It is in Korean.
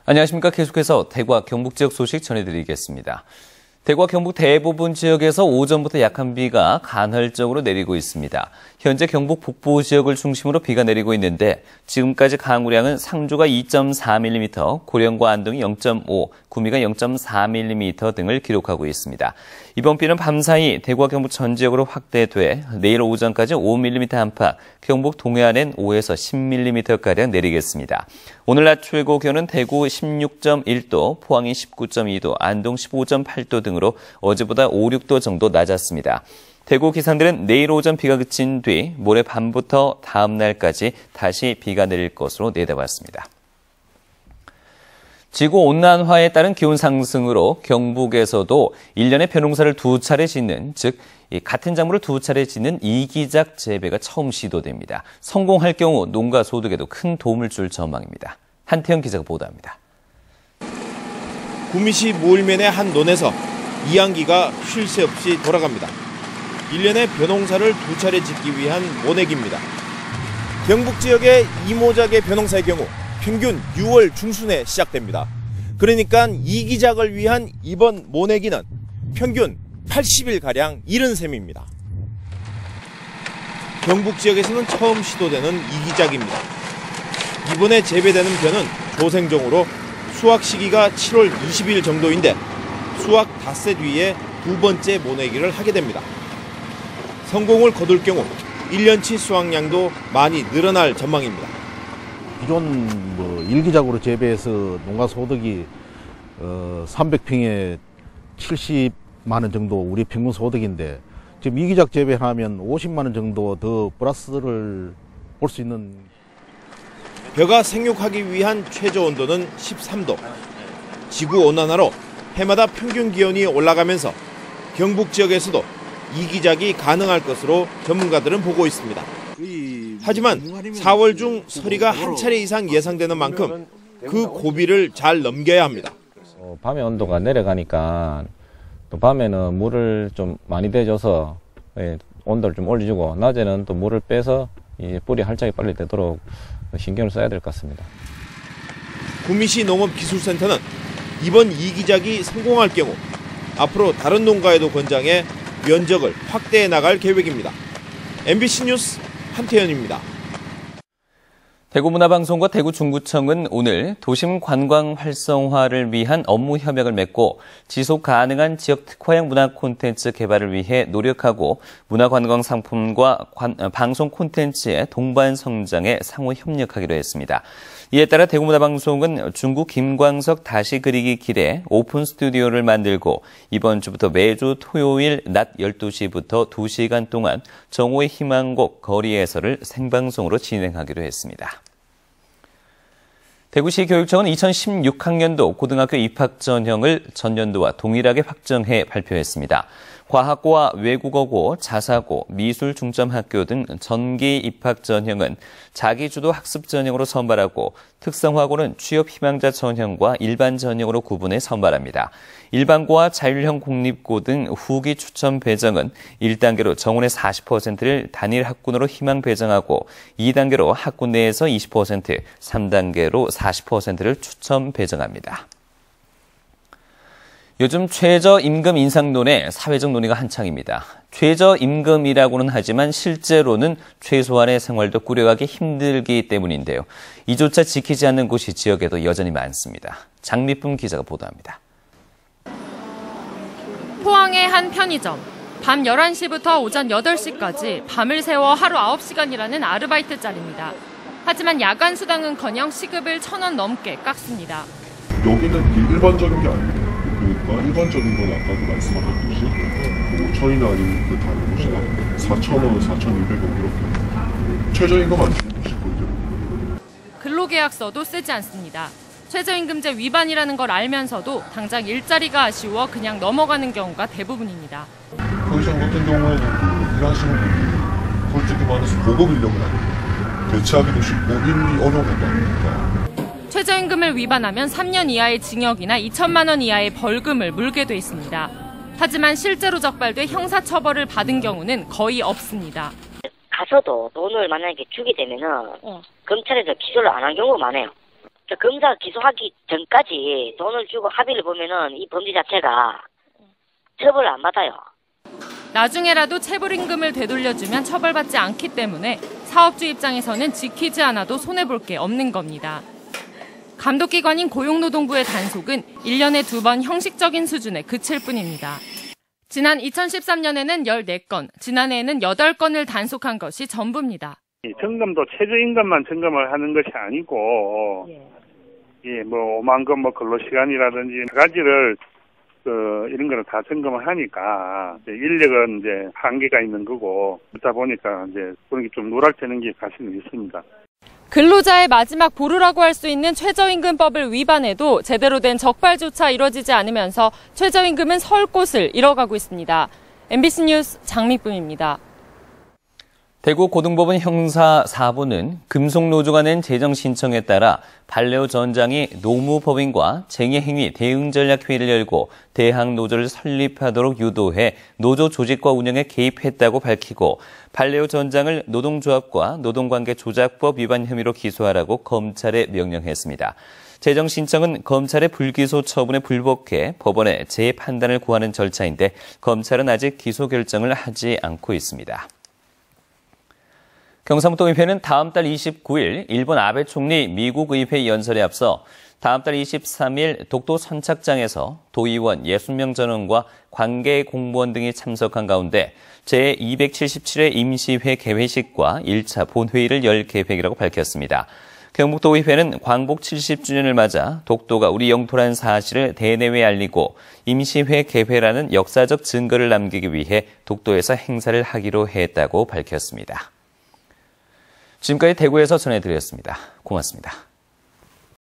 안녕하십니까. 계속해서 대구와 경북 지역 소식 전해드리겠습니다. 대구와 경북 대부분 지역에서 오전부터 약한 비가 간헐적으로 내리고 있습니다. 현재 경북 북부 지역을 중심으로 비가 내리고 있는데 지금까지 강우량은 상주가 2.4mm, 고령과 안동이 0.5, 구미가 0.4mm 등을 기록하고 있습니다. 이번 비는 밤사이 대구와 경북 전 지역으로 확대돼 내일 오전까지 5mm 안팎, 경북 동해안엔 5에서 10mm가량 내리겠습니다. 오늘 낮 최고 기온은 대구 16.1도, 포항이 19.2도, 안동 15.8도 등으로 어제보다 5, 6도 정도 낮았습니다. 대구 기상들은 내일 오전 비가 그친 뒤 모레 밤부터 다음 날까지 다시 비가 내릴 것으로 내다봤습니다. 지구온난화에 따른 기온 상승으로 경북에서도 1년에 벼농사를 2차례 짓는, 즉 같은 작물을 2차례 짓는 이기작 재배가 처음 시도됩니다. 성공할 경우 농가 소득에도 큰 도움을 줄 전망입니다. 한태영 기자가 보도합니다. 구미시 무을면의 한 논에서 이항기가 쉴 새 없이 돌아갑니다. 1년에 벼농사를 2차례 짓기 위한 모내기입니다. 경북 지역의 이모작의 벼농사의 경우 평균 6월 중순에 시작됩니다. 그러니까 이기작을 위한 이번 모내기는 평균 80일가량 이른 셈입니다. 경북 지역에서는 처음 시도되는 이기작입니다. 이번에 재배되는 벼는 조생종으로 수확 시기가 7월 20일 정도인데 수확 닷새 뒤에 두 번째 모내기를 하게 됩니다. 성공을 거둘 경우 1년치 수확량도 많이 늘어날 전망입니다. 기존 일기작으로 재배해서 농가 소득이 300평에 70만 원 정도 우리 평균 소득인데 지금 이기작 재배하면 50만 원 정도 더 플러스를 볼 수 있는. 벼가 생육하기 위한 최저 온도는 13도. 지구온난화로 해마다 평균 기온이 올라가면서 경북 지역에서도 이기작이 가능할 것으로 전문가들은 보고 있습니다. 하지만 4월 중 서리가 한 차례 이상 예상되는 만큼 그 고비를 잘 넘겨야 합니다. 밤에 온도가 내려가니까 또 밤에는 물을 좀 많이 대줘서 온도를 좀 올려주고 낮에는 또 물을 빼서 이 뿌리 활착이 빨리 되도록 신경을 써야 될 것 같습니다. 구미시 농업기술센터는 이번 이기작이 성공할 경우 앞으로 다른 농가에도 권장해 면적을 확대해 나갈 계획입니다. MBC 뉴스 한태현입니다. 대구문화방송과 대구중구청은 오늘 도심 관광 활성화를 위한 업무 협약을 맺고 지속 가능한 지역 특화형 문화 콘텐츠 개발을 위해 노력하고 문화관광 상품과 방송 콘텐츠의 동반 성장에 상호 협력하기로 했습니다. 이에 따라 대구문화방송은 중구 김광석 다시 그리기 길에 오픈 스튜디오를 만들고 이번 주부터 매주 토요일 낮 12시부터 2시간 동안 정오의 희망곡 거리 해설을 생방송으로 진행하기로 했습니다. 대구시 교육청은 2016학년도 고등학교 입학 전형을 전년도와 동일하게 확정해 발표했습니다. 과학고와 외국어고, 자사고, 미술 중점학교 등 전기 입학 전형은 자기주도 학습 전형으로 선발하고 특성화고는 취업 희망자 전형과 일반 전형으로 구분해 선발합니다. 일반고와 자율형 공립고 등 후기 추첨 배정은 1단계로 정원의 40%를 단일 학군으로 희망 배정하고 2단계로 학군 내에서 20%, 3단계로 40%를 추첨 배정합니다. 요즘 최저임금 인상론에 사회적 논의가 한창입니다. 최저임금이라고는 하지만 실제로는 최소한의 생활도 꾸려가기 힘들기 때문인데요. 이조차 지키지 않는 곳이 지역에도 여전히 많습니다. 장미쁨 기자가 보도합니다. 포항의 한 편의점. 밤 11시부터 오전 8시까지 밤을 새워 하루 9시간이라는 아르바이트 짤입니다. 하지만 야간 수당은커녕 시급을 1,000원 넘게 깎습니다. 여기는 일반적인 게 아닙니다. 그러니까 일반적인 건 아까도 말씀하셨듯이 5천이나 아니면 그 다른 곳이나 4,000원, 4,200원 이렇게 최저임금 안 주는 곳이 보이죠. 근로계약서도 쓰지 않습니다. 최저임금제 위반이라는 걸 알면서도 당장 일자리가 아쉬워 그냥 넘어가는 경우가 대부분입니다. 포지션 같은 경우에는 일하시는 분들이 솔직히 말해서 고급 인력은 아니에요. 대체하기도 쉽고 일이 어려운 것도 아닙니다. 최저임금을 위반하면 3년 이하의 징역이나 2천만 원 이하의 벌금을 물게 돼 있습니다. 하지만 실제로 적발돼 형사처벌을 받은 경우는 거의 없습니다. 가서도 돈을 만약에 주게 되면은 검찰에서 기소를 안 한 경우가 많아요. 검사가 기소하기 전까지 돈을 주고 합의를 보면은 이 범죄 자체가 처벌을 안 받아요. 나중에라도 체불임금을 되돌려주면 처벌받지 않기 때문에 사업주 입장에서는 지키지 않아도 손해볼 게 없는 겁니다. 감독기관인 고용노동부의 단속은 1년에 2번 형식적인 수준에 그칠 뿐입니다. 지난 2013년에는 14건, 지난해에는 8건을 단속한 것이 전부입니다. 점검도 최저임금만 점검을 하는 것이 아니고, 뭐 5만 건 근로시간이라든지 여러 가지를 이런 거를 다 점검을 하니까 인력은 이제 한계가 있는 거고 그러다 보니까 이제 그런 게 좀 누락되는 게 사실은 있습니다. 근로자의 마지막 보루라고 할 수 있는 최저임금법을 위반해도 제대로 된 적발조차 이뤄지지 않으면서 최저임금은 설 곳을 잃어가고 있습니다. MBC 뉴스 장미쁨입니다. 대구고등법원 형사 4부는 금속노조가 낸 재정 신청에 따라 발레오 전장이 노무법인과 쟁의행위 대응전략회의를 열고 대항노조를 설립하도록 유도해 노조 조직과 운영에 개입했다고 밝히고 발레오 전장을 노동조합과 노동관계 조작법 위반 혐의로 기소하라고 검찰에 명령했습니다. 재정 신청은 검찰의 불기소 처분에 불복해 법원에 재판단을 구하는 절차인데 검찰은 아직 기소 결정을 하지 않고 있습니다. 경상북도 의회는 다음 달 29일 일본 아베 총리 미국 의회 연설에 앞서 다음 달 23일 독도 선착장에서 도의원 60명 전원과 관계 공무원 등이 참석한 가운데 제277회 임시회 개회식과 1차 본회의를 열 계획이라고 밝혔습니다. 경북도 의회는 광복 70주년을 맞아 독도가 우리 영토라는 사실을 대내외에 알리고 임시회 개회라는 역사적 증거를 남기기 위해 독도에서 행사를 하기로 했다고 밝혔습니다. 지금까지 대구에서 전해드렸습니다. 고맙습니다.